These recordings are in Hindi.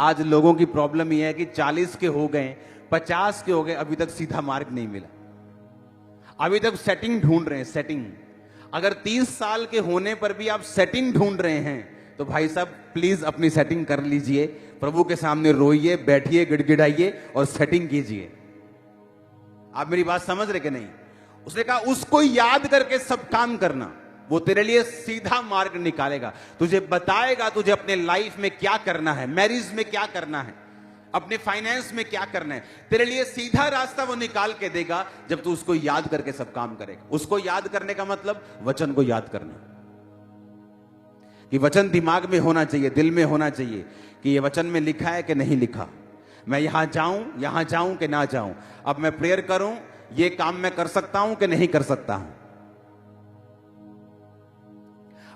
आज लोगों की प्रॉब्लम यह है कि 40 के हो गए, 50 के हो गए, अभी तक सीधा मार्ग नहीं मिला, अभी तक सेटिंग ढूंढ रहे हैं, सेटिंग। अगर 30 साल के होने पर भी आप सेटिंग ढूंढ रहे हैं तो भाई साहब प्लीज अपनी सेटिंग कर लीजिए, प्रभु के सामने रोइए, बैठिए, गिड़गिड़ाइए और सेटिंग कीजिए। आप मेरी बात समझ रहे कि नहीं? उसने कहा उसको याद करके सब काम करना, वो तेरे लिए सीधा मार्ग निकालेगा, तुझे बताएगा तुझे अपने लाइफ में क्या करना है, मैरिज में क्या करना है, अपने फाइनेंस में क्या करना है, तेरे लिए सीधा रास्ता वो निकाल के देगा जब तू उसको याद करके सब काम करेगा। उसको याद करने का मतलब वचन को याद करना, कि वचन दिमाग में होना चाहिए, दिल में होना चाहिए कि ये वचन में लिखा है कि नहीं लिखा, मैं यहां जाऊं कि ना जाऊं, अब मैं प्रेयर करूं, ये काम मैं कर सकता हूं कि नहीं कर सकता हूं।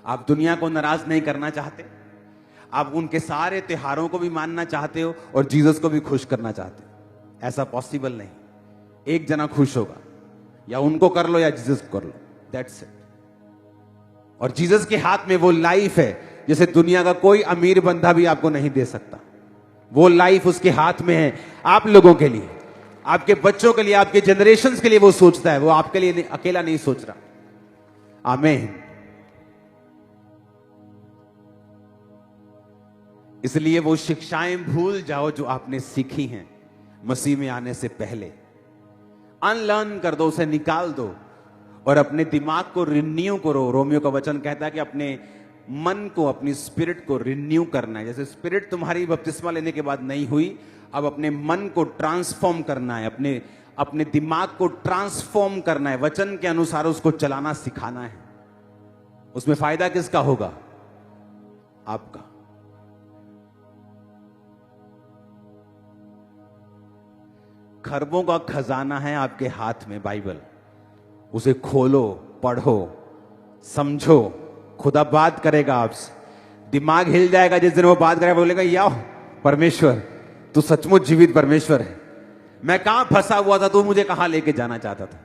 आप दुनिया को नाराज नहीं करना चाहते, आप उनके सारे त्योहारों को भी मानना चाहते हो और जीसस को भी खुश करना चाहते हो। ऐसा पॉसिबल नहीं, एक जना खुश होगा, या उनको कर लो या जीसस को कर लो, दैट्स इट। और जीसस के हाथ में वो लाइफ है जैसे दुनिया का कोई अमीर बंदा भी आपको नहीं दे सकता। वो लाइफ उसके हाथ में है, आप लोगों के लिए, आपके बच्चों के लिए, आपके जनरेशंस के लिए वो सोचता है, वो आपके लिए अकेला नहीं सोच रहा। आमीन। इसलिए वो शिक्षाएं भूल जाओ जो आपने सीखी हैं मसीह में आने से पहले, अनलर्न कर दो, उसे निकाल दो और अपने दिमाग को रिन्यू करो। रोमियो का वचन कहता है कि अपने मन को, अपनी स्पिरिट को रिन्यू करना है। जैसे स्पिरिट तुम्हारी बपतिस्मा लेने के बाद नहीं हुई, अब अपने मन को ट्रांसफॉर्म करना है, अपने दिमाग को ट्रांसफॉर्म करना है, वचन के अनुसार उसको चलाना सिखाना है। उसमें फायदा किसका होगा? आपका। खरबों का खजाना है आपके हाथ में बाइबल, उसे खोलो, पढ़ो, समझो, खुदा बात करेगा आपसे। दिमाग हिल जाएगा जिस दिन वो बात करेगा, बोलेगा या परमेश्वर तू सचमुच जीवित परमेश्वर है, मैं कहां फंसा हुआ था, तू मुझे कहां लेके जाना चाहता था।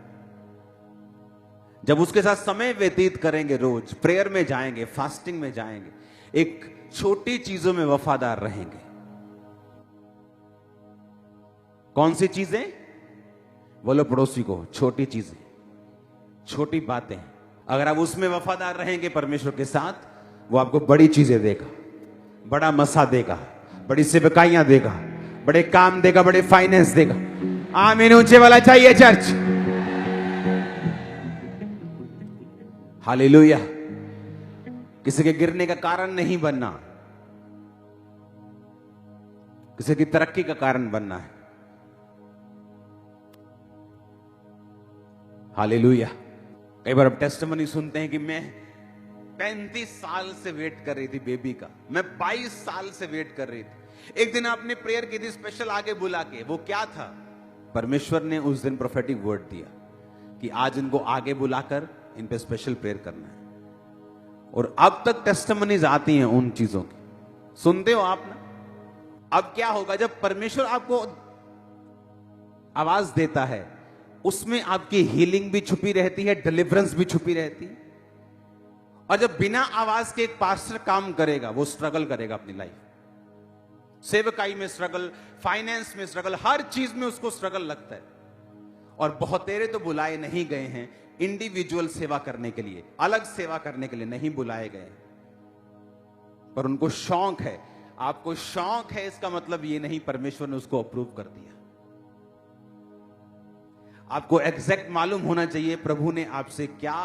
जब उसके साथ समय व्यतीत करेंगे, रोज प्रेयर में जाएंगे, फास्टिंग में जाएंगे, एक छोटी चीजों में वफादार रहेंगे। कौन सी चीजें? बोलो पड़ोसी को, छोटी चीजें, छोटी बातें। अगर आप उसमें वफादार रहेंगे परमेश्वर के साथ, वो आपको बड़ी चीजें देगा, बड़ा मसा देगा, बड़ी सेवकाइयां देगा, बड़े काम देगा, बड़े फाइनेंस देगा। आमीन। ऊंचे वाला चाहिए चर्च। हालेलुया। किसी के गिरने का कारण नहीं बनना, किसी की तरक्की का कारण बनना है। हालेलुया। कई बार अब टेस्टिमनी सुनते हैं कि मैं 35 साल से वेट कर रही थी बेबी का, मैं 22 साल से वेट कर रही थी। एक दिन आपने प्रेयर की थी स्पेशल आगे बुला के, वो क्या था? परमेश्वर ने उस दिन प्रोफेटिक वर्ड दिया कि आज इनको आगे बुलाकर इन पे स्पेशल प्रेयर करना है। और अब तक टेस्टिमनीज आती हैं उन चीजों की, सुनते हो आप ना। अब क्या होगा? जब परमेश्वर आपको आवाज देता है, उसमें आपकी हीलिंग भी छुपी रहती है, डिलीवरेंस भी छुपी रहती है। और जब बिना आवाज के एक पास्टर काम करेगा, वो स्ट्रगल करेगा अपनी लाइफ, सेवकाई में स्ट्रगल, फाइनेंस में स्ट्रगल, हर चीज में उसको स्ट्रगल लगता है। और बहुतेरे तो बुलाए नहीं गए हैं इंडिविजुअल सेवा करने के लिए, अलग सेवा करने के लिए नहीं बुलाए गए, पर उनको शौक है। आपको शौक है, इसका मतलब ये नहीं परमेश्वर ने उसको अप्रूव कर दिया। आपको एग्जैक्ट मालूम होना चाहिए प्रभु ने आपसे क्या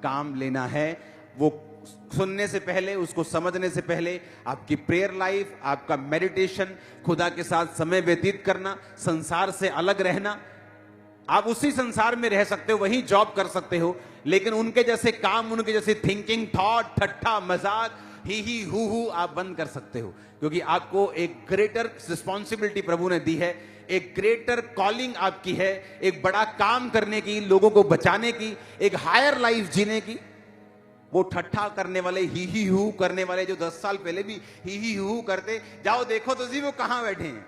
काम लेना है। वो सुनने से पहले, उसको समझने से पहले आपकी प्रेयर लाइफ, आपका मेडिटेशन, खुदा के साथ समय व्यतीत करना, संसार से अलग रहना। आप उसी संसार में रह सकते हो, वहीं जॉब कर सकते हो, लेकिन उनके जैसे काम, उनके जैसे थिंकिंग, थॉट, ठट्ठा, मजाक, ही हु आप बंद कर सकते हो, क्योंकि आपको एक ग्रेटर रिस्पॉन्सिबिलिटी प्रभु ने दी है, एक ग्रेटर कॉलिंग आपकी है, एक बड़ा काम करने की, लोगों को बचाने की, एक हायर लाइफ जीने की। वो ठट्ठा करने वाले, ही हु करने वाले, जो 10 साल पहले भी ही हु करते, जाओ देखो तो जी वो कहां बैठे हैं,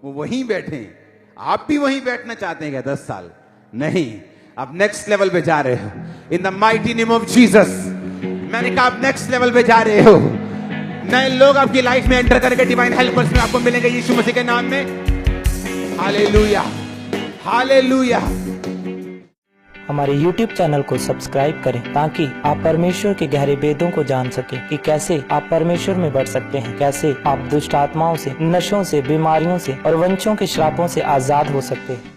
वो वहीं बैठे हैं। आप भी वहीं बैठना चाहते हैं क्या 10 साल? नहीं, आप नेक्स्ट लेवल पे जा रहे हो in the mighty name of Jesus. मैंने कहा आप नेक्स्ट लेवल पे जा रहे हो। नए लोग आपकी लाइफ में एंटर करके डिवाइन हेल्पर्स में आपको मिलेंगे यीशु मसीह के नाम में। Hallelujah, hallelujah. हमारे YouTube चैनल को सब्सक्राइब करें ताकि आप परमेश्वर के गहरे वेदों को जान सकें कि कैसे आप परमेश्वर में बढ़ सकते हैं, कैसे आप दुष्ट आत्माओं से, नशों से, बीमारियों से और वंशों के श्रापों से आजाद हो सकते हैं।